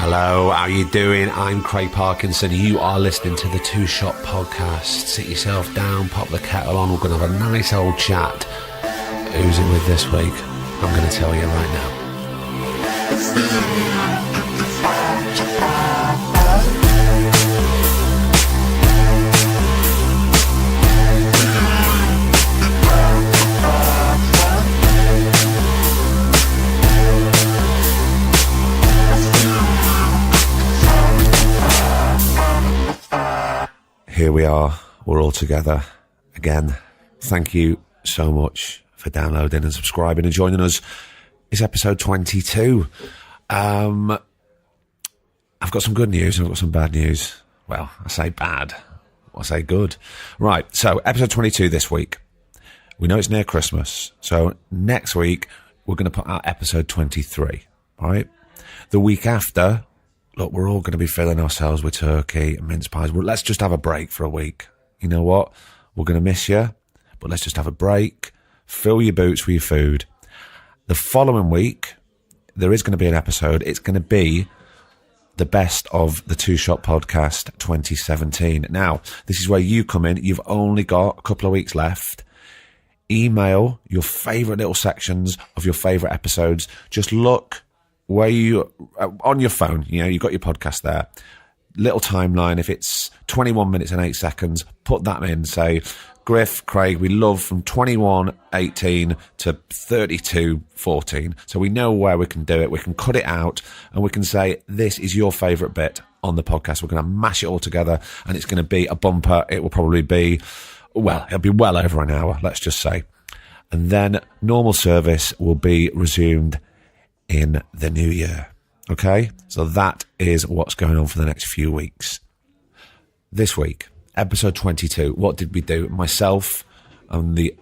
Hello, how you doing? I'm Craig Parkinson. You are listening to the Two Shot Podcast. Sit yourself down, pop the kettle on. We're going to have a nice old chat. Who's it with this week? I'm going to tell you right now. Here we are, we're all together again. Thank you so much for downloading and subscribing and joining us. It's episode 22. I've got some good news and I've got some bad news. Well, I say bad, I say good. Right, so episode 22 this week. We know it's near Christmas, so next week we're going to put out episode 23, right? The week after, look, we're all going to be filling ourselves with turkey and mince pies. Well, let's just have a break for a week. You know what? We're going to miss you, but let's just have a break. Fill your boots with your food. The following week, there is going to be an episode. It's going to be the best of the Two Shot Podcast 2017. Now, this is where you come in. You've only got a couple of weeks left. Email your favourite little sections of your favourite episodes. Just look where you, on your phone, you know, you've got your podcast there, little timeline. If it's 21 minutes and 8 seconds, put that in. Say, Griff, Craig, we love from 21:18 to 32:14. So we know where we can do it. We can cut it out and we can say, this is your favourite bit on the podcast. We're going to mash it all together and it's going to be a bumper. It will probably be, well, it'll be well over an hour, let's just say. And then normal service will be resumed in the new year. Okay? So that is what's going on for the next few weeks. This week, episode 22, what did we do? Myself and the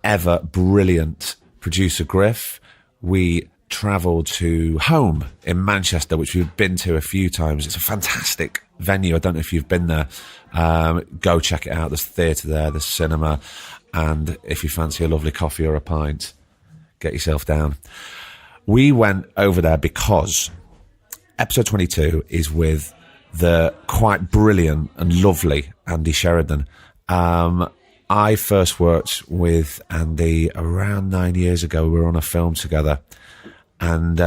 ever brilliant producer Griff, we travelled to Home in Manchester, which we've been to a few times. It's a fantastic venue. I don't know if you've been there. Go check it out. There's theatre there, there's cinema, and if you fancy a lovely coffee or a pint, get yourself down. We went over there because episode 22 is with the quite brilliant and lovely Andy Sheridan. I first worked with Andy around 9 years ago. We were on a film together. And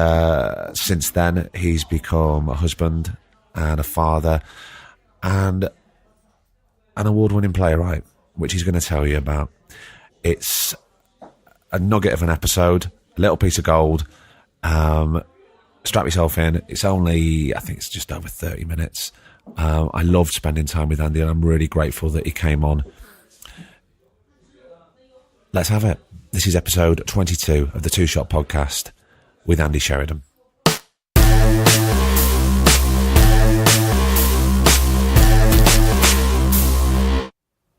since then, he's become a husband and a father and an award-winning playwright, which he's going to tell you about. It's a nugget of an episode, a little piece of gold. Strap yourself in. It's only, I think it's just over 30 minutes. I loved spending time with Andy and I'm really grateful that he came on. Let's have it. This is episode 22 of the Two Shot Podcast with Andy Sheridan.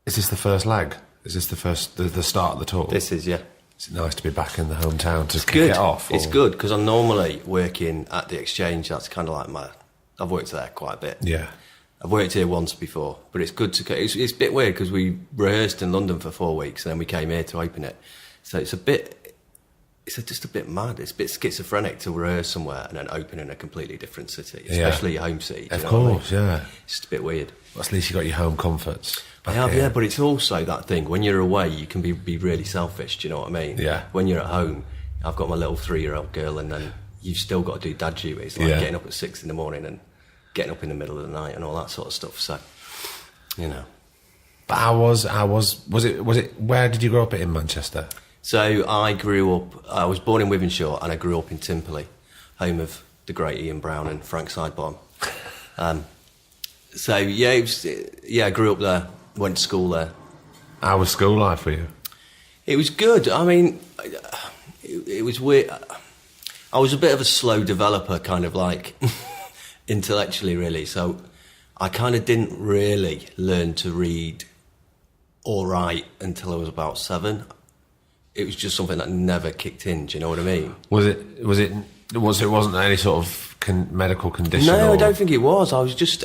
Is this the first leg? Is this the start of the tour? This is, yeah. It's nice to be back in the hometown to kick good. It off. Or? It's good because I'm normally working at the Exchange. That's kind of like I've worked there quite a bit. Yeah. I've worked here once before, but it's good to. It's a bit weird because we rehearsed in London for 4 weeks and then we came here to open it. So it's just a bit mad. It's a bit schizophrenic to rehearse somewhere and then open in a completely different city, especially your home city. Of course, yeah. It's just a bit weird. Well, at least you got your home comforts. I have, yeah, but it's also that thing. When you're away, you can be really selfish, do you know what I mean? Yeah. When you're at home, I've got my little 3-year-old girl and then you've still got to do dad duties, like getting up at 6 a.m. and getting up in the middle of the night and all that sort of stuff, so, you know. But was it, where did you grow up in Manchester? So I was born in Wythenshawe and I grew up in Timperley, home of the great Ian Brown and Frank Sidebottom. So, yeah, I grew up there, went to school there. How was school life for you? It was good. I mean, it was weird. I was a bit of a slow developer, kind of like, intellectually, really. So I kind of didn't really learn to read or write until I was about 7. It was just something that never kicked in, do you know what I mean? It wasn't any sort of medical condition? No, I don't think it was. I was just...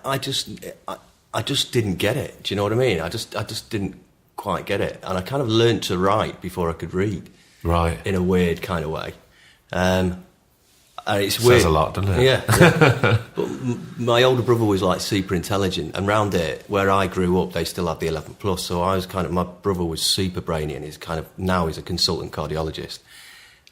I just didn't get it. Do you know what I mean? I just didn't quite get it, and I kind of learnt to write before I could read. Right. In a weird kind of way, and It's weird. Says a lot, doesn't it? Yeah. But my older brother was like super intelligent, and round here where I grew up, they still had the 11 plus. So I was my brother was super brainy, and now he's a consultant cardiologist.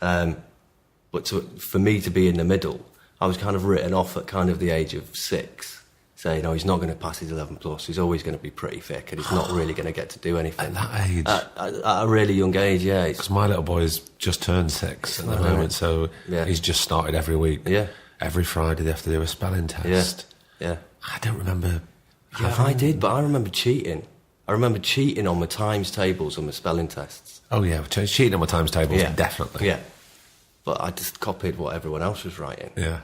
But for me to be in the middle, I was kind of written off at kind of the age of 6, saying, "Oh, he's not going to pass his 11 plus. He's always going to be pretty thick, and he's not really going to get to do anything." At that age? At a really young age, yeah. Because my little boy's just turned 6 at the moment, so he's just started every week. Yeah. Every Friday they have to do a spelling test. Yeah. I don't remember. Yeah, I did, but I remember cheating. I remember cheating on my times tables on my spelling tests. Oh, yeah, cheating on my times tables, definitely. Yeah. But I just copied what everyone else was writing. Yeah.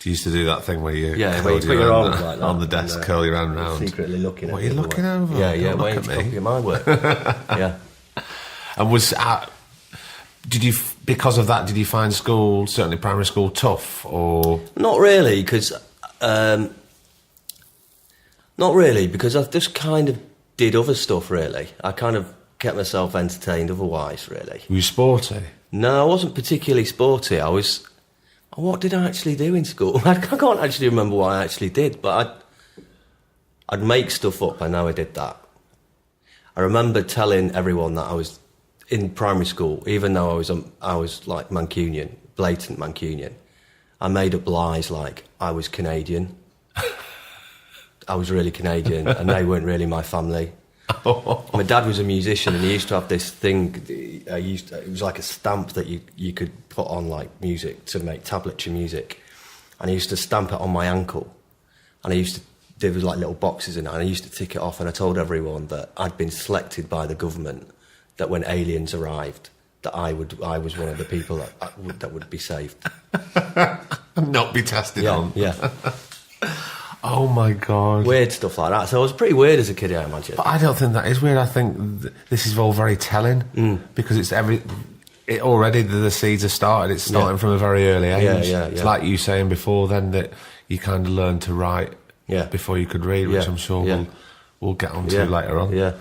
You used to do that thing where you where you put your arms like that on the desk, curl your hand round. Secretly looking at what are you looking over? Yeah, waiting to copy my work. Yeah. And because of that, did you find school, certainly primary school, tough? Or Not really, because I just kind of did other stuff, really. I kind of kept myself entertained otherwise, really. Were you sporty? No, I wasn't particularly sporty. What did I actually do in school? I can't actually remember what I actually did, but I'd make stuff up. I know I did that. I remember telling everyone that I was in primary school, even though I was like Mancunian, blatant Mancunian. I made up lies like I was Canadian. I was really Canadian, and they weren't really my family. My dad was a musician, and he used to have this thing. It was like a stamp that you could put on like music to make tablature music, and he used to stamp it on my ankle, and there was like little boxes in it, and I used to tick it off. And I told everyone that I'd been selected by the government, that when aliens arrived, that I was one of the people that would be saved, not be tested on. Yeah. Oh my God. Weird stuff like that. So I was pretty weird as a kid, I imagine. But I don't think that is weird. I think this is all very telling because already the seeds are started. It's starting from a very early age. Yeah. It's like you saying before then that you kind of learned to write before you could read, which I'm sure we'll get onto later on. Yeah.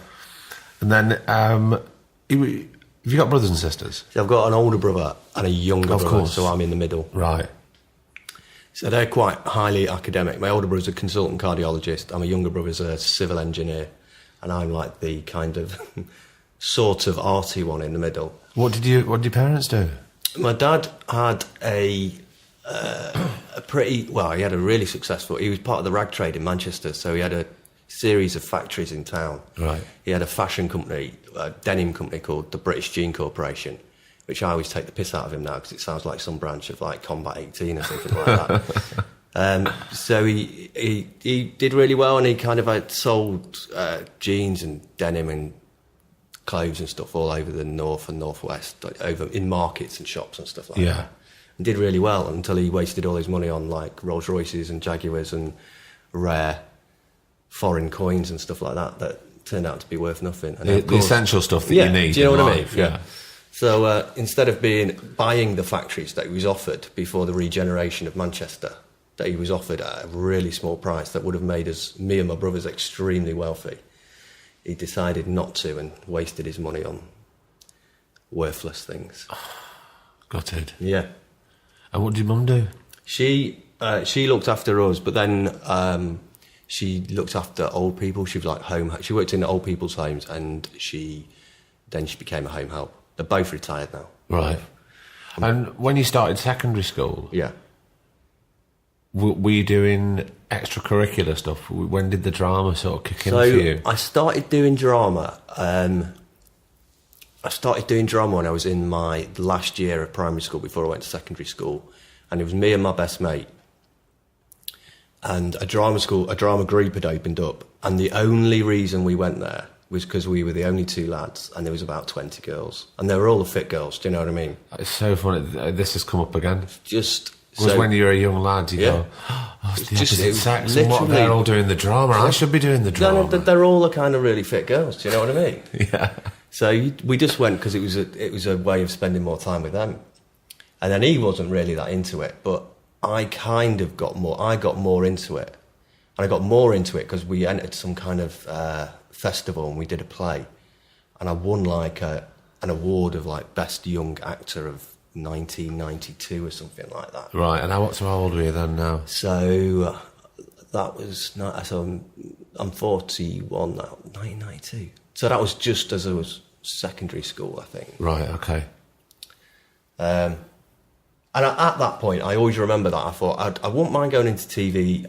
And then, have you got brothers and sisters? So I've got an older brother and a younger brother, course. so I'm in the middle. Right. So they're quite highly academic. My older brother's a consultant cardiologist, and my younger brother's a civil engineer, and I'm like the kind of sort of arty one in the middle. What did your parents do? My dad had he had a really successful, he was part of the rag trade in Manchester, so he had a series of factories in town. Right. He had a fashion company, a denim company called the British Jean Corporation, which I always take the piss out of him now because it sounds like some branch of like Combat 18 or something like that. So he did really well, and he kind of had sold jeans and denim and clothes and stuff all over the north and northwest, like over in markets and shops and stuff like that. And did really well until he wasted all his money on like Rolls Royces and Jaguars and rare foreign coins and stuff like that turned out to be worth nothing. And the essential stuff that you need. Do you know what life, I mean? Yeah. So instead of buying the factories that he was offered before the regeneration of Manchester, that he was offered at a really small price that would have made me and my brothers extremely wealthy, he decided not to and wasted his money on worthless things. Gutted. Yeah. And what did Mum do? She looked after us, but then she looked after old people. She was like she worked in old people's homes, and she became a home help. They're both retired now. Right. And when you started secondary school, were you doing extracurricular stuff? When did the drama sort of kick in for you? I started doing drama. I started doing drama when I was in my last year of primary school before I went to secondary school, and it was me and my best mate. And a drama group had opened up, and the only reason we went there was because we were the only two lads, and there was about 20 girls, and they were all the fit girls. Do you know what I mean? It's so funny. This has come up again. When you're a young lad, you go, "Oh, it's the opposite sex, and what they're all doing the drama. I should be doing the drama." No, they're all the kind of really fit girls. Do you know what I mean? Yeah. So we just went because it was a way of spending more time with them, and then he wasn't really that into it, but I kind of got more. I got more into it, and I got more into it because we entered some kind of festival and we did a play, and I won like an award of like best young actor of 1992 or something like that. Right, and how old were you then now? So that was I'm 41 now, 1992. So that was just as I was secondary school, I think. Right, okay. And at that point, I always remember that I thought I wouldn't mind going into TV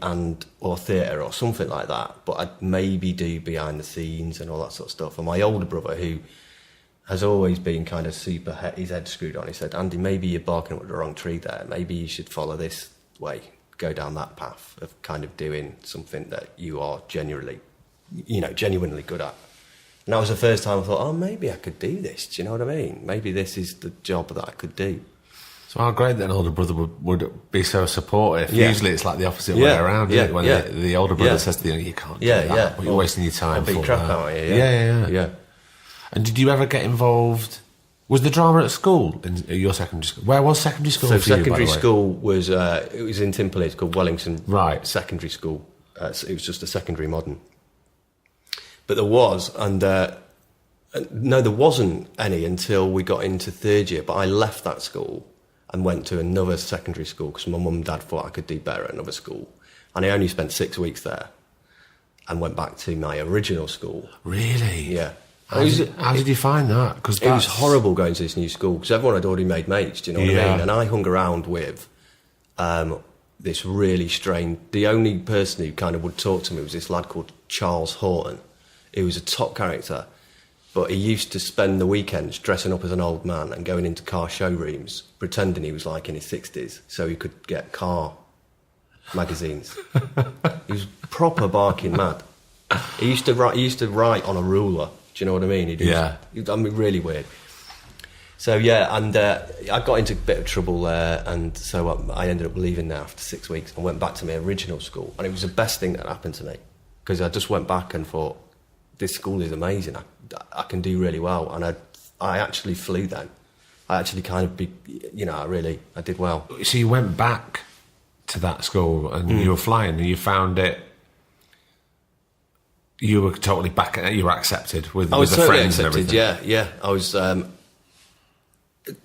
or theatre or something like that, but I'd maybe do behind the scenes and all that sort of stuff. And my older brother, who has always been kind of his head screwed on, he said, "Andy, maybe you're barking up the wrong tree there. Maybe you should follow this way, go down that path of kind of doing something that you are genuinely good at." And that was the first time I thought, oh, maybe I could do this. Do you know what I mean? Maybe this is the job that I could do. So how great that an older brother would be so supportive. Yeah. Usually it's like the opposite way around, isn't it? When the older brother says to you, you can't do that, but you're wasting your time. I'll beat crap out of you, yeah. And did you ever get involved? Was the drama at school, in your secondary school? Where was secondary school for you, by the way? Secondary school was, it was in Timperley, it's called Wellington Secondary School. So it was just a secondary modern. But there was, no, there wasn't any until we got into third year, but I left that school and went to another secondary school because my mum and dad thought I could do better at another school. And I only spent 6 weeks there and went back to my original school. Really? Yeah. How did you find that? Because it was horrible going to this new school because everyone had already made mates, do you know what I mean? And I hung around with this really strange... The only person who kind of would talk to me was this lad called Charles Horton. He was a top character, but he used to spend the weekends dressing up as an old man and going into car showrooms, pretending he was like in his 60s, so he could get car magazines. He was proper barking mad. He used to write on a ruler. Do you know what I mean? Really weird. So and I got into a bit of trouble there, and so I ended up leaving there after 6 weeks and went back to my original school, and it was the best thing that happened to me because I just went back and thought, this school is amazing. I can do really well, and I actually flew then. I actually kind of, I did well. So you went back to that school and you were flying, and you found it. You were totally back. You were accepted with the friends and everything. Yeah. I was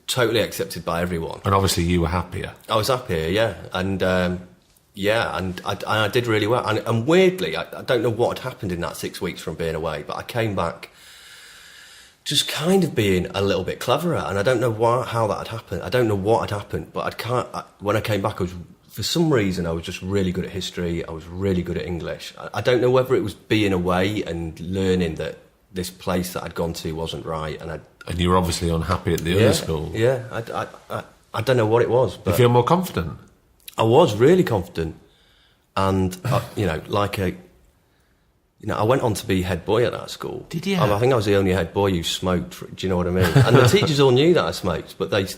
totally accepted by everyone, and obviously you were happier. I was happier, yeah, and I did really well. And weirdly, I don't know what had happened in that 6 weeks from being away, but I came back just kind of being a little bit cleverer, and I don't know how that had happened. I don't know what had happened, but when I came back, for some reason, I was just really good at history. I was really good at English. I don't know whether it was being away and learning that this place that I'd gone to wasn't right, and you were obviously unhappy at the other school. Yeah, I don't know what it was, but you feel more confident. I was really confident, and I went on to be head boy at that school. Did you? I think I was the only head boy who smoked. Do you know what I mean? And the teachers all knew that I smoked, but they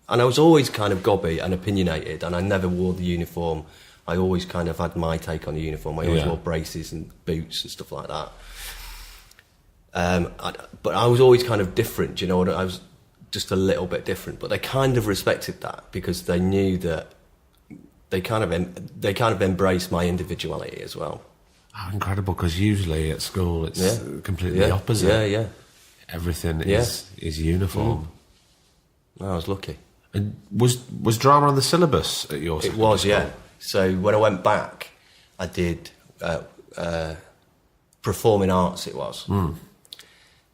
and I was always kind of gobby and opinionated, and I never wore the uniform. I always kind of had my take on the uniform. I always wore braces and boots and stuff like that. But I was always kind of different. Do you know what I was? Just a little bit different, but they kind of respected that because they knew that they kind of embraced my individuality as well. Oh, incredible! Because usually at school it's completely the opposite. Yeah. Everything is uniform. I was lucky. And was drama on the syllabus at your school? It was, yeah. So when I went back, I did performing arts. It was.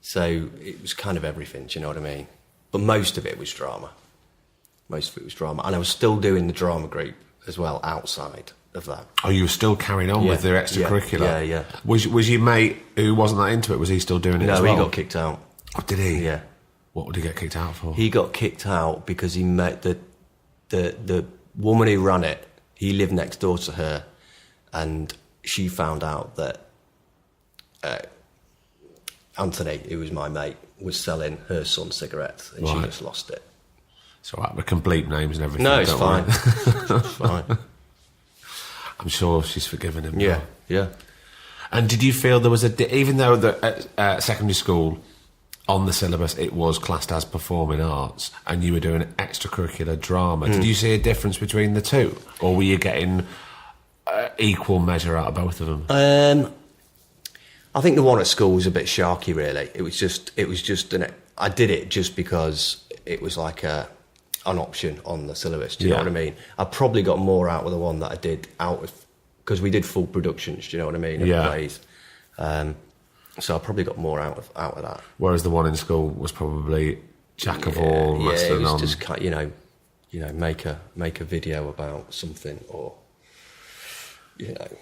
So it was kind of everything. Do you know what I mean? But most of it was drama. And I was still doing the drama group as well outside of that. Oh, you were still carrying on with the extracurricular? Yeah. Was your mate who wasn't that into it, was he still doing it as well? No, he got kicked out. Oh, did he? Yeah. What would he get kicked out for? He got kicked out because he met the woman who ran it. He lived next door to her, and she found out that Anthony, who was my mate, was selling her son cigarettes, and she just lost it. So we can bleep names and everything. No, it's fine. It's fine. I'm sure she's forgiven him. Yeah. And did you feel there was even though at secondary school, on the syllabus, it was classed as performing arts, and you were doing extracurricular drama, did you see a difference between the two? Or were you getting equal measure out of both of them? I think the one at school was a bit sharky, really. It was just I did it just because it was like an option on the syllabus. Do you know what I mean? I probably got more out of the one that I did because we did full productions. Do you know what I mean? Of plays. So I probably got more out of that. Whereas the one in school was probably jack of all, master of none. Yeah, it was just make a video about something, or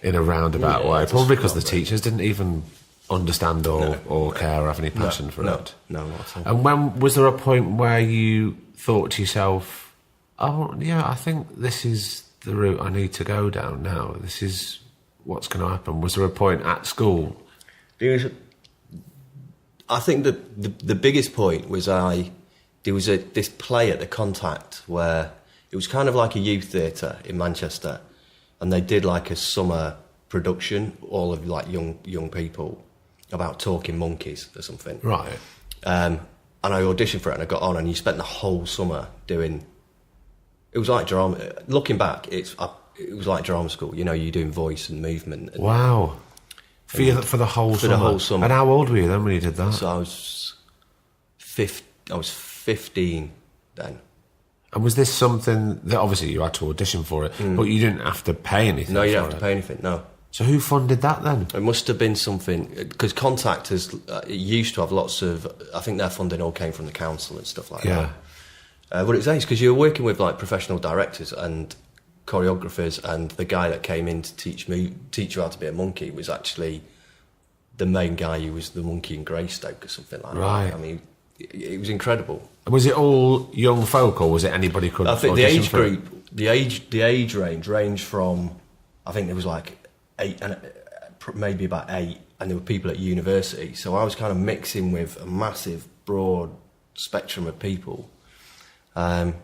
in a roundabout way. Probably because the teachers didn't even understand or care or have any passion for it. No, not at all. And when was there a point where you thought to yourself, "Oh, yeah, I think this is the route I need to go down now. This is what's going to happen"? Was there a point at school? I think that the biggest point was there was this play at the Contact where it was kind of like a youth theatre in Manchester, and they did like a summer production, all of like young people, about talking monkeys or something. Right. And I auditioned for it and I got on, and you spent the whole summer doing. It was like drama. Looking back, it was like drama school. You're doing voice and movement. And, wow. For the whole summer. The whole summer. And how old were you then when you did that? So I was 15 then. And was this something that obviously you had to audition for it, but you didn't have to pay anything? No, you didn't have to pay anything. No. So who funded that then? It must have been something, because Contact it used to have lots of. I think their funding all came from the council and stuff like that. But it's nice because you're working with like professional directors and choreographers, and the guy that came in to teach you how to be a monkey was actually the main guy who was the monkey in Greystoke or something like that. I mean, it was incredible. Was it all young folk, or was it anybody could? I think the age group, the age range ranged from, I think there was like 8 and maybe about 8, and there were people at university. So I was kind of mixing with a massive, broad spectrum of people. And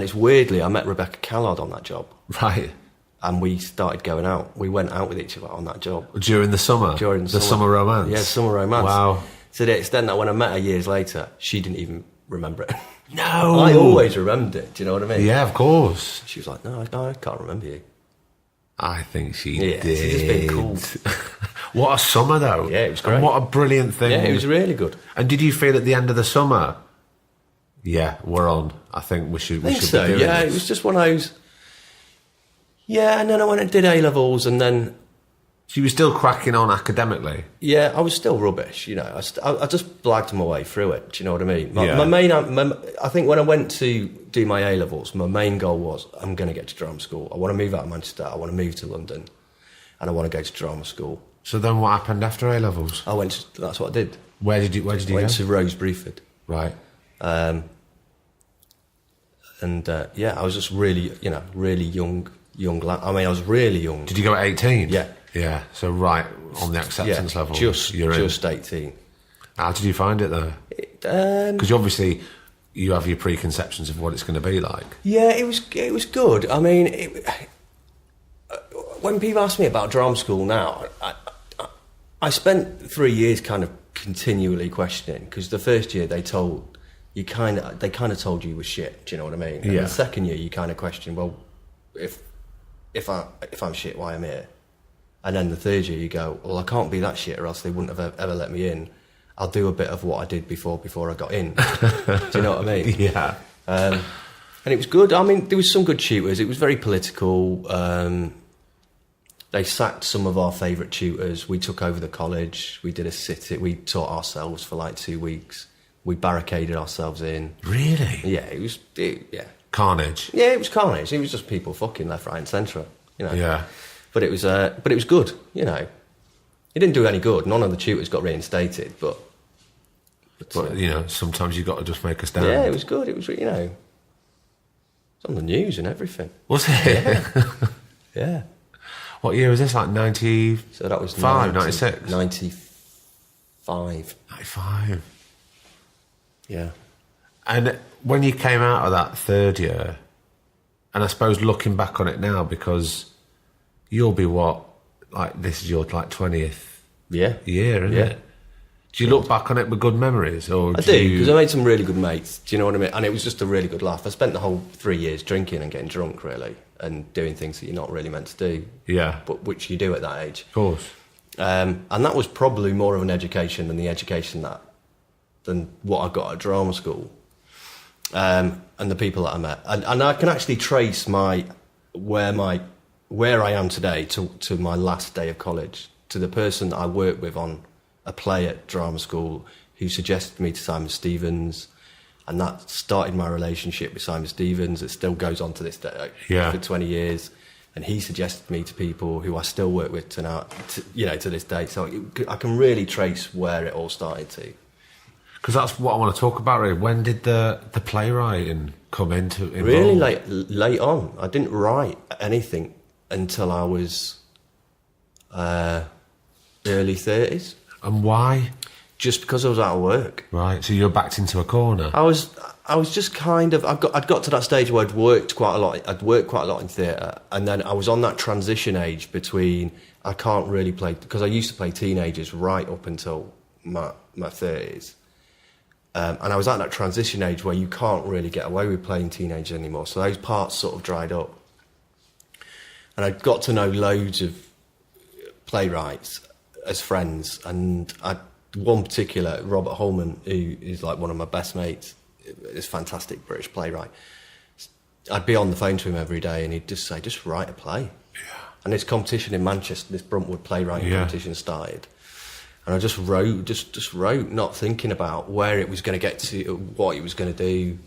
it's weirdly, I met Rebecca Callard on that job. Right. And we started going out. We went out with each other on that job. During the summer? During the summer romance? Yeah, summer romance. Wow. To the extent that when I met her years later, she didn't even remember it. No! I always remembered it, do you know what I mean? Yeah, of course. She was like, no, I can't remember you. I think she did. She's just been cool. What a summer, though. Yeah, it was great. And what a brilliant thing. Yeah, it was really good. And did you feel at the end of the summer, yeah, we're on. I think we should. I think so. Yeah, it was just one of those. Yeah, and then I went and did A-levels, and then. So you were still cracking on academically. Yeah, I was still rubbish. I just blagged my way through it. Do you know what I mean? I think when I went to do my A-levels, my main goal was I'm going to get to drama school. I want to move out of Manchester. I want to move to London, and I want to go to drama school. So then, what happened after A-levels? That's what I did. Where did you go? I went to Rose Bruford. Right. I was just really young lad. I mean, I was really young. Did you go at 18? Yeah. Yeah, so right on the acceptance level. Just 18. How did you find it though? Because obviously you have your preconceptions of what it's going to be like. Yeah, it was good. I mean, when people ask me about drama school now, I spent 3 years kind of continually questioning, because the first year they kind of told you was shit. Do you know what I mean? And the second year you kind of question, well, if I'm shit, why am I here? And then the third year you go, well, I can't be that shit, or else they wouldn't have ever let me in. I'll do a bit of what I did before I got in. Do you know what I mean? Yeah. And it was good. I mean, there was some good tutors. It was very political. They sacked some of our favourite tutors. We took over the college. We did a sit-in. We taught ourselves for like 2 weeks. We barricaded ourselves in. Really? Yeah, it was. Carnage. Yeah, it was carnage. It was just people fucking left, right, and centre. Yeah. But it was good. It didn't do any good. None of the tutors got reinstated, but sometimes you got to just make a stand. Yeah, it was good. It was it's on the news and everything. Was it? Yeah. What year was this? Like 90? So that was 96? 95. 95. Yeah. And when you came out of that third year, and I suppose looking back on it now, because you'll be this is your 20th year, isn't it? Do you look back on it with good memories? Or I do, because I made some really good mates. Do you know what I mean? And it was just a really good laugh. I spent the whole 3 years drinking and getting drunk, really, and doing things that you're not really meant to do. Yeah. But which you do at that age. Of course. And that was probably more of an education than the education than what I got at drama school. and the people that I met, and I can actually trace where I am today to my last day of college, to the person that I worked with on a play at drama school who suggested me to Simon Stevens, and that started my relationship with Simon Stevens. It still goes on to this day, for 20 years. And he suggested me to people who I still work with to now, to this day. So I can really trace where it all started to. Because that's what I want to talk about, really. When did the playwriting come into involved? Really late on. I didn't write anything until I was early 30s. And why? Just because I was out of work. Right, so you're backed into a corner. I was just kind of... I'd got to that stage where I'd worked quite a lot in theatre, and then I was on that transition age between... I can't really play... Because I used to play teenagers right up until my 30s. And I was at that transition age where you can't really get away with playing teenagers anymore. So those parts sort of dried up. And I got to know loads of playwrights as friends, and one particular, Robert Holman, who is like one of my best mates, is a fantastic British playwright. I'd be on the phone to him every day, and he'd just say, just write a play. Yeah. And this competition in Manchester, this Bruntwood playwriting competition started. And I just wrote, not thinking about where it was going to get to, what it was going to do.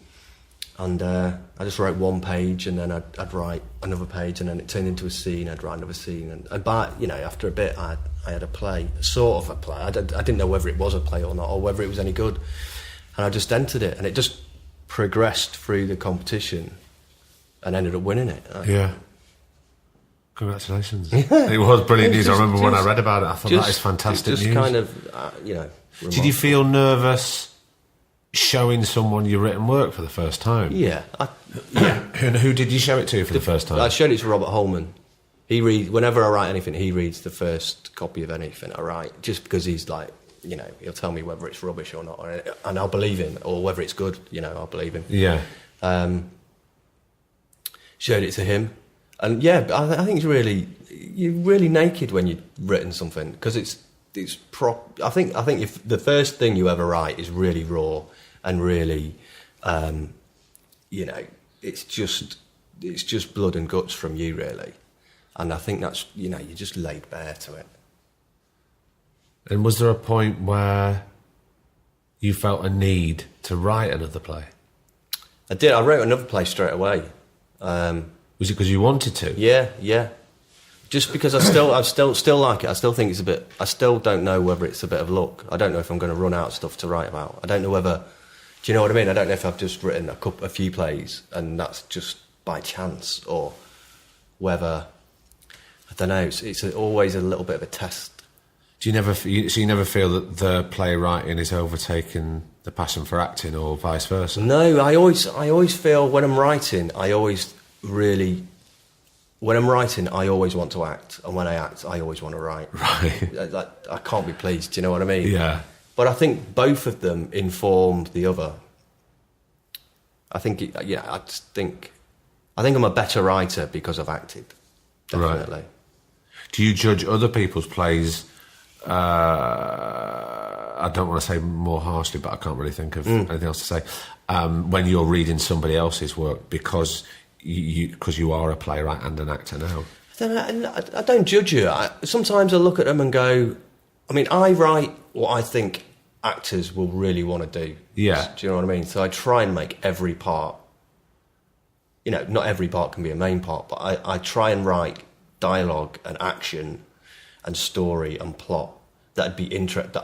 And I just wrote one page, and then I'd write another page, and then it turned into a scene. I'd write another scene, and by after a bit, I had a play, sort of a play. I didn't know whether it was a play or not, or whether it was any good. And I just entered it, and it just progressed through the competition, and ended up winning it. Yeah. Congratulations. Yeah. It was brilliant news. I remember when I read about it, I thought that is fantastic news. Just kind of, Did you feel nervous showing someone your written work for the first time? Yeah. Who did you show it to for the first time? I showed it to Robert Holman. Whenever I write anything, he reads the first copy of anything I write, just because he's like, he'll tell me whether it's rubbish or not, and I'll believe him, or whether it's good, I'll believe him. Yeah. Showed it to him, and I think you're really naked when you've written something, because it's I think if the first thing you ever write is really raw and really, it's just blood and guts from you, really. And I think that's, you're just laid bare to it. And was there a point where you felt a need to write another play? I did. I wrote another play straight away. Was it because you wanted to? Yeah. Just because I still like it. I still think it's a bit... I still don't know whether it's a bit of luck. I don't know if I'm going to run out of stuff to write about. I don't know whether... Do you know what I mean? I don't know if I've just written a few plays and that's just by chance, or whether... I don't know. It's always a little bit of a test. Do you never feel that the playwriting is overtaking the passion for acting, or vice versa? No, I always feel when I'm writing, I always want to act, and when I act, I always want to write. Right. I can't be pleased. Do you know what I mean? Yeah. But I think both of them informed the other. I think I'm a better writer because I've acted. Definitely. Right. Do you judge other people's plays? I don't want to say more harshly, but I can't really think of anything else to say. When you're reading somebody else's work, because you are a playwright and an actor now. I don't judge you. Sometimes I look at them and go, I write what I think actors will really want to do. Yeah. Do you know what I mean? So I try and make every part, not every part can be a main part, but I try and write dialogue and action and story and plot that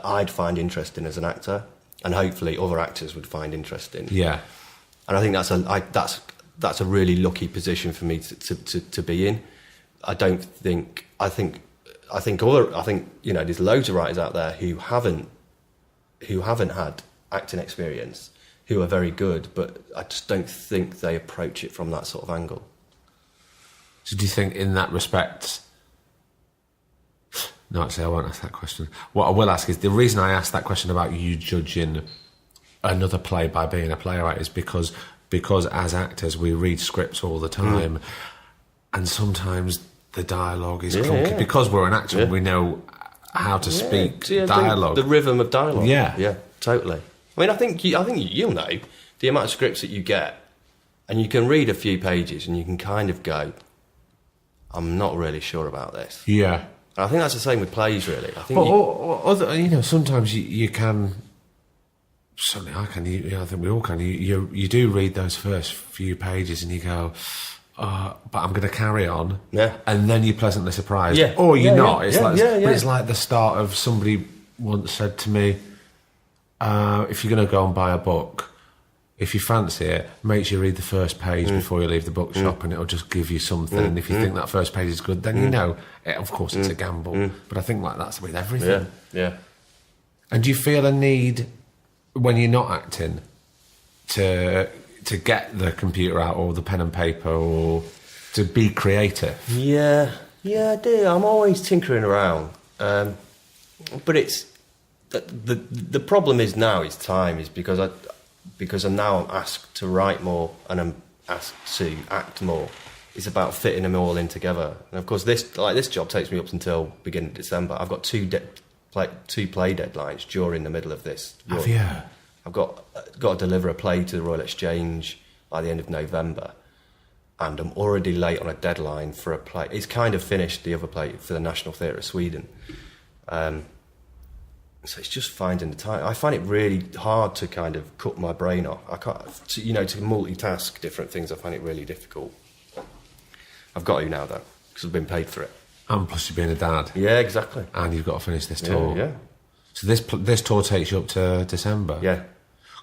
I'd find interesting as an actor, and hopefully other actors would find interesting. Yeah. And I think that's a really lucky position for me to be in. I think there's loads of writers out there who haven't had acting experience, who are very good, but I just don't think they approach it from that sort of angle. So do you think in that respect... No, actually, I won't ask that question. What I will ask is, the reason I asked that question about you judging another play by being a playwright is because as actors we read scripts all the time, and sometimes the dialogue is clunky. Yeah. Because we're an actor, we know how to speak dialogue. The rhythm of dialogue. Yeah, totally. I think you'll know, the amount of scripts that you get, and you can read a few pages and you can kind of go, I'm not really sure about this. Yeah. And I think that's the same with plays, really. I think sometimes you can. Certainly, I can. I think we all can. You do read those first few pages and you go, but I'm going to carry on. Yeah. And then you're pleasantly surprised. Yeah. Or you're not. Yeah. It's Yeah. like, Yeah. But it's like the start of somebody once said to me, if you're going to go and buy a book, if you fancy it, make sure you read the first page before you leave the bookshop, and it'll just give you something. And if you think that first page is good, then you know. Of course, it's a gamble, but I think like that's with everything. Yeah. And do you feel a need when you're not acting to get the computer out or the pen and paper or to be creative? Yeah, I do. I'm always tinkering around, but it's the problem is now is time, is because I'm now asked to write more and I'm asked to act more. It's about fitting them all in together. And of course, this job takes me up until beginning of December. I've got two play deadlines during the middle of this. Have you? I've got to deliver a play to the Royal Exchange by the end of November, and I'm already late on a deadline for a play. It's kind of finished, the other play, for the National Theatre of Sweden. So it's just finding the time. I find it really hard to kind of cut my brain off. I can't, to multitask different things. I find it really difficult. I've got to now, though, because I've been paid for it. And plus you're being a dad. Yeah, exactly. And you've got to finish this tour. Yeah. So this tour takes you up to December. Yeah.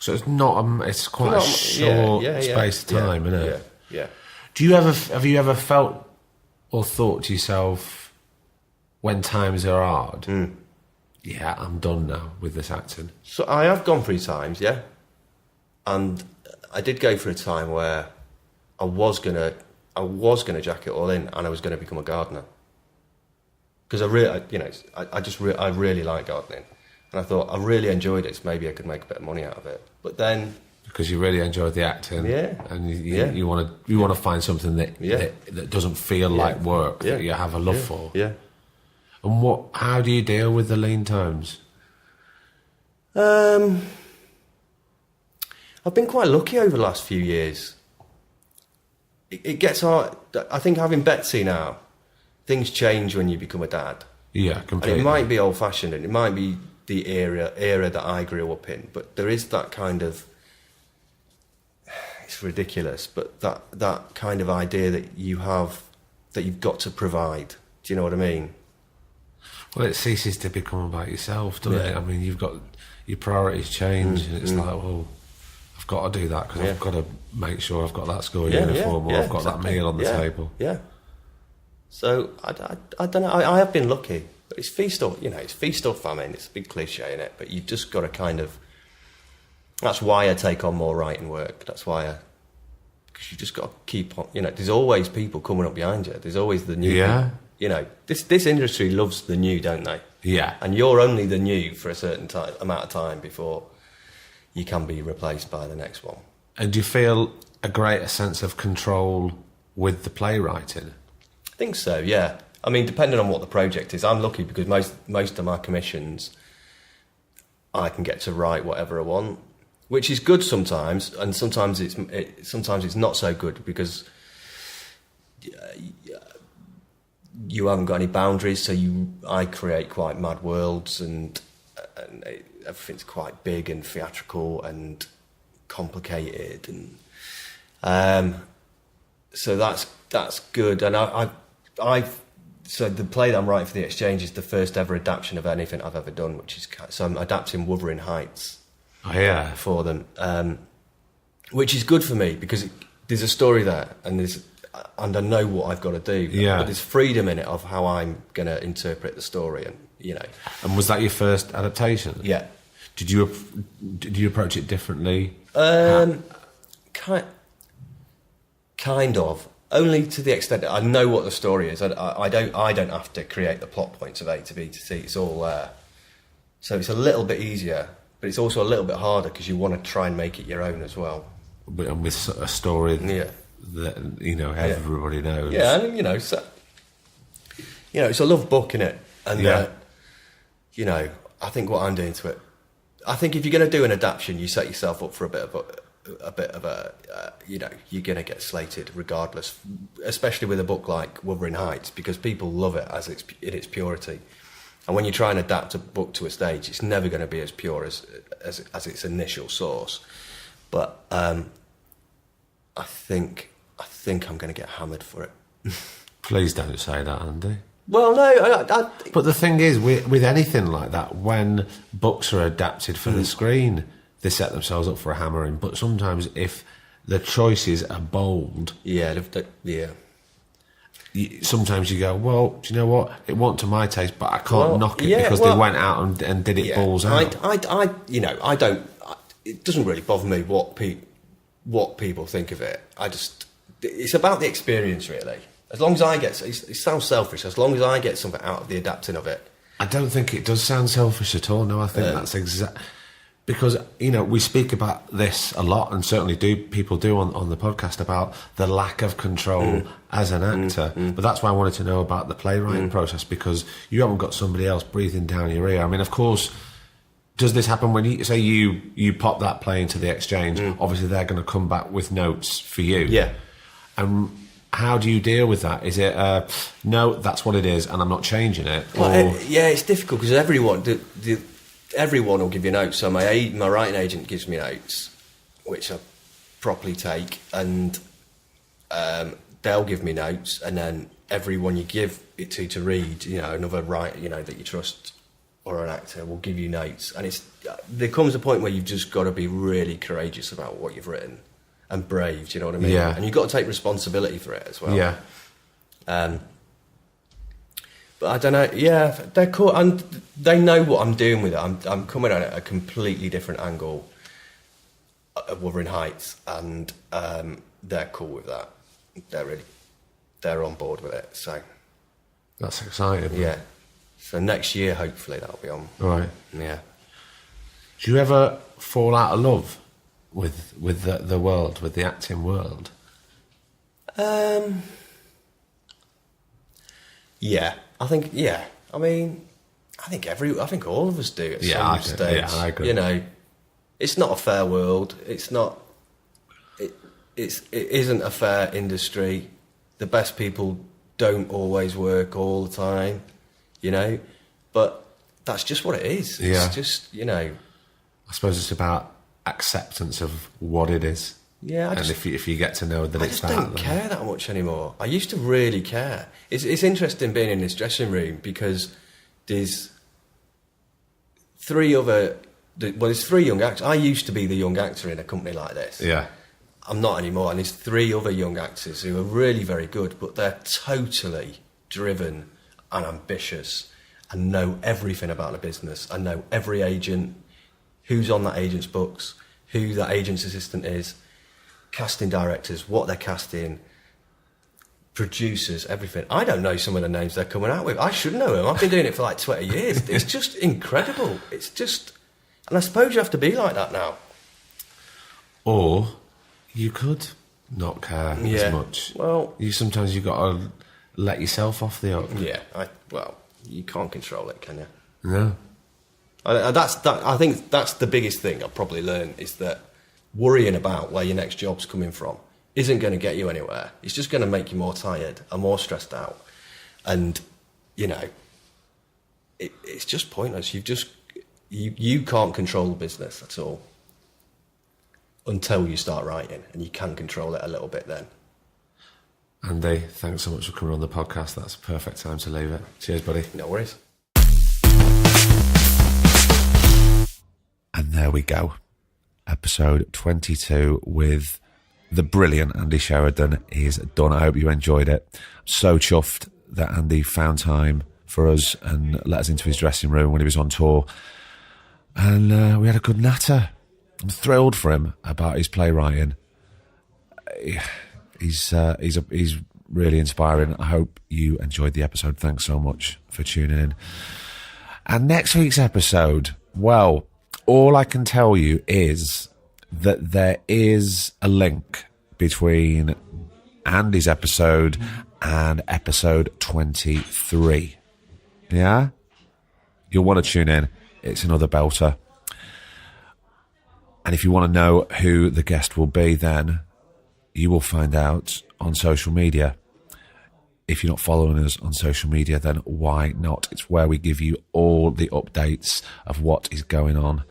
So it's not. It's quite a short space of time, isn't it? Yeah. Have you ever felt or thought to yourself, when times are hard, yeah, I'm done now with this acting? So I have gone through times, yeah, and I did go through a time where I was gonna jack it all in, and I was gonna become a gardener, because I really like gardening, and I thought I really enjoyed it. So maybe I could make a bit of money out of it, but then because you really enjoyed the acting, and you want to find something that doesn't feel like work, that you have a love for, And how do you deal with the lean times? I've been quite lucky over the last few years. It gets hard. I think having Betsy now, things change when you become a dad. Yeah, completely. And it might be old-fashioned, and it might be the era that I grew up in, but there is that kind of, it's ridiculous, but that kind of idea that you've got to provide. Do you know what I mean? Well, it ceases to become about yourself, doesn't it? I mean, you've got your priorities change, and it's like, well, I've got to do that because I've got to make sure I've got that school uniform, or I've got that meal on the table. Yeah. So I don't know. I have been lucky, but it's feast or famine. It's a big cliche, isn't it? But you've just got to kind of. That's why I take on more writing work. That's why because you just got to keep on. There's always people coming up behind you. There's always the new. Yeah. This industry loves the new, don't they? Yeah. And you're only the new for a certain amount of time before you can be replaced by the next one. And do you feel a greater sense of control with the playwriting? I think so, yeah. I mean, depending on what the project is, I'm lucky because most of my commissions, I can get to write whatever I want, which is good sometimes, and sometimes it's not so good because you haven't got any boundaries, so I create quite mad worlds, and everything's quite big and theatrical and complicated, and so that's good. And so the play that I'm writing for the Exchange is the first ever adaptation of anything I've ever done, so I'm adapting Wuthering Heights. Oh yeah, for them, which is good for me because there's a story there, and I know what I've got to do. Yeah. But there's freedom in it of how I'm going to interpret the story, and And was that your first adaptation? Yeah. Did you approach it differently? Kind of. Only to the extent that I know what the story is. I don't have to create the plot points of A to B to C. It's all there. So it's a little bit easier, but it's also a little bit harder because you want to try and make it your own as well. And with a story that everybody knows. Yeah, and it's a love book, innit? And I think what I'm doing to it, I think if you're going to do an adaptation, you set yourself up for a bit of a bit of a, you're going to get slated regardless, especially with a book like Wuthering Heights, because people love it as it's in its purity. And when you try and adapt a book to a stage, it's never going to be as pure as its initial source. But I think I'm going to get hammered for it. Please don't say that, Andy. Well, no. But the thing is, with anything like that, when books are adapted for the screen, they set themselves up for a hammering. But sometimes if the choices are bold... Yeah. Sometimes you go, well, do you know what? It wasn't to my taste, but I can't knock it because they went out and did it balls out. I don't. It doesn't really bother me what people think of it. It's about the experience, really. As long as I get, it sounds selfish. As long as I get something out of the adapting of it, I don't think it does sound selfish at all. No, I think that's exact. Because, we speak about this a lot, and certainly people do on the podcast, about the lack of control as an actor. But that's why I wanted to know about the playwriting process, because you haven't got somebody else breathing down your ear. I mean, of course, does this happen when you pop that play into the exchange? Obviously, they're going to come back with notes for you. Yeah. And how do you deal with that? Is it, no, that's what it is, and I'm not changing it? Well, it's difficult, because everyone will give you notes. So my writing agent gives me notes, which I properly take, and they'll give me notes, and then everyone you give it to read, another writer, that you trust, or an actor will give you notes, and there comes a point where you've just got to be really courageous about what you've written, and brave. Do you know what I mean? Yeah. And you've got to take responsibility for it as well. Yeah. But I don't know. Yeah, they're cool, and they know what I'm doing with it. I'm coming at it at a completely different angle of Wuthering Heights, and they're cool with that. They're on board with it. So That's exciting. yeah. So next year, hopefully, that'll be on. Right. Yeah. Do you ever fall out of love with the world, with the acting world? Yeah. I think. Yeah. I mean, I think all of us do at some stage. Yeah, I agree. It's not a fair world. It's not. It isn't a fair industry. The best people don't always work all the time. But that's just what it is. Yeah. It's just, I suppose it's about acceptance of what it is. Yeah. And if you get to know that it's that. I just don't care that much anymore. I used to really care. It's interesting being in this dressing room, because there's three young actors. I used to be the young actor in a company like this. Yeah. I'm not anymore. And there's three other young actors who are really very good, but they're totally driven and ambitious and know everything about the business and know every agent, who's on that agent's books, who that agent's assistant is, casting directors, what they're casting, producers, everything. I don't know some of the names they're coming out with. I should know them. I've been doing it for like 20 years. It's just incredible. It's just... And I suppose you have to be like that now. Or you could not care as much. Well... Sometimes you've got to let yourself off the hook. Yeah. You can't control it, can you? No. I think that's the biggest thing I've probably learned, is that worrying about where your next job's coming from isn't going to get you anywhere. It's just going to make you more tired and more stressed out. And, it's just pointless. You can't control the business at all until you start writing, and you can control it a little bit then. Andy, thanks so much for coming on the podcast. That's a perfect time to leave it. Cheers, buddy. No worries. And there we go. Episode 22 with the brilliant Andy Sheridan is done. I hope you enjoyed it. I'm so chuffed that Andy found time for us and let us into his dressing room when he was on tour. And we had a good natter. I'm thrilled for him about his playwriting. He's really inspiring. I hope you enjoyed the episode. Thanks so much for tuning in. And next week's episode, well, all I can tell you is that there is a link between Andy's episode and episode 23. Yeah? You'll want to tune in. It's another belter. And if you want to know who the guest will be, then you will find out on social media. If you're not following us on social media, then why not? It's where we give you all the updates of what is going on.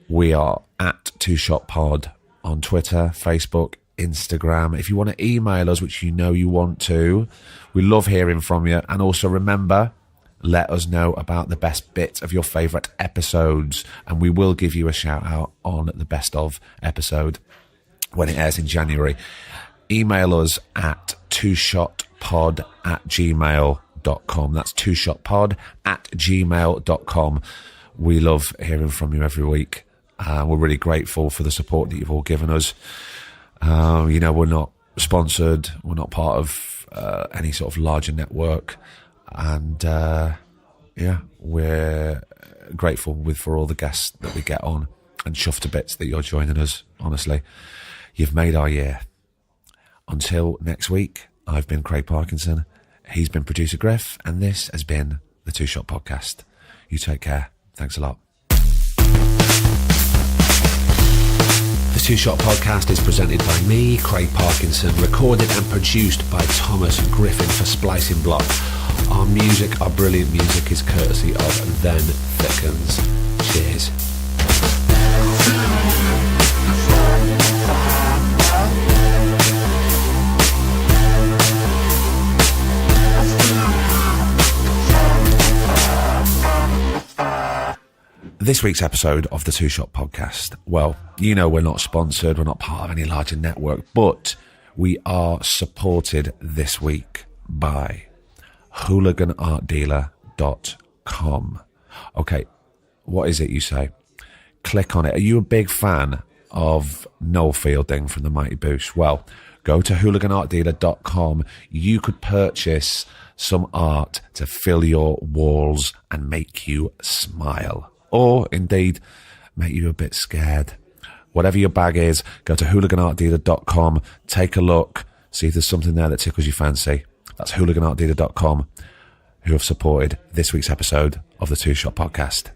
We are at 2ShotPod on Twitter, Facebook, Instagram. If you want to email us, which you know you want to, we love hearing from you. And also remember, let us know about the best bit of your favourite episodes, and we will give you a shout out on the best of episode when it airs in January. Email us at 2shotpod@gmail.com. That's 2shotpod@gmail.com. We love hearing from you every week. We're really grateful for the support that you've all given us. We're not sponsored. We're not part of any sort of larger network. And, we're grateful for all the guests that we get on, and chuffed to bits that you're joining us. Honestly, you've made our year. Until next week, I've been Craig Parkinson. He's been producer Griff, and this has been the 2Shot Podcast. You take care. Thanks a lot. The 2Shot Podcast is presented by me, Craig Parkinson, recorded and produced by Thomas Griffin for Splicing Block. Our brilliant music is courtesy of Then Thickens. Cheers. This week's episode of the 2Shot Podcast. Well, we're not sponsored, we're not part of any larger network, but we are supported this week by hooliganartdealer.com. Okay, what is it, you say? Click on it. Are you a big fan of Noel Fielding from the Mighty Boosh? Well, go to hooliganartdealer.com. You could purchase some art to fill your walls and make you smile. Or, indeed, make you a bit scared. Whatever your bag is, go to hooliganartdealer.com, take a look, see if there's something there that tickles your fancy. That's hooliganartdealer.com, who have supported this week's episode of the 2Shot Podcast.